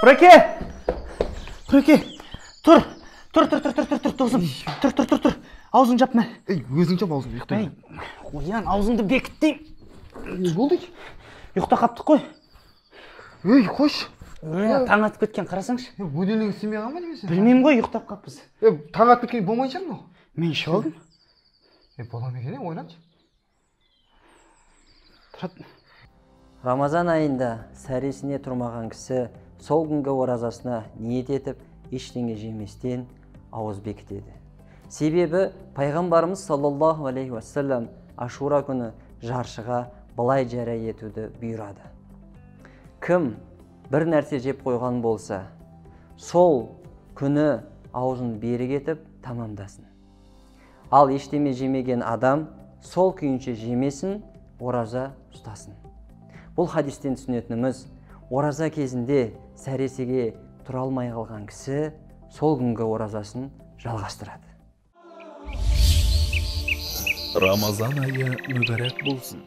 Құреке! Құреке! Тұр! Досым. Тұр. Аузын жап мә. Өзің жап аузын, ұйықтай. Оян, аузыңды бекіттейм. Не болды? Ұйықта қаптық қой. Қош. Таң атып кеткен, қарасаңшы. Бөделіңіз семей ағама немесе? Білмеймін ғой, ұйықтап қаппыз. Таң атып кеткен болмай шығар ма? Мен ішіп алдым. Болам екен, ойнатшы. Рамазан айында сәресіне тұрмаған кісі сол күнгі оразасына ниет етіп, ештеңе жеместен ауыз бекітеді. Себебі пайғамбарымыз саллаллаху алейхи уассалам Ашура күні жаршыға былай жария етуді бұйырады. Кім бір нәрсе жеп қойған болса, сол күні аузын берік етіп тамамдасын. Ал ештеме жемеген адам сол күйінше жемесін, ораза ұстасын. Бұл хадистен түсінетініміз, ораза кезінде сәресіге тұра алмай қалған кісі сол күнгі оразасын жалғастырады. Рамазан айы мүбәрәк болсын.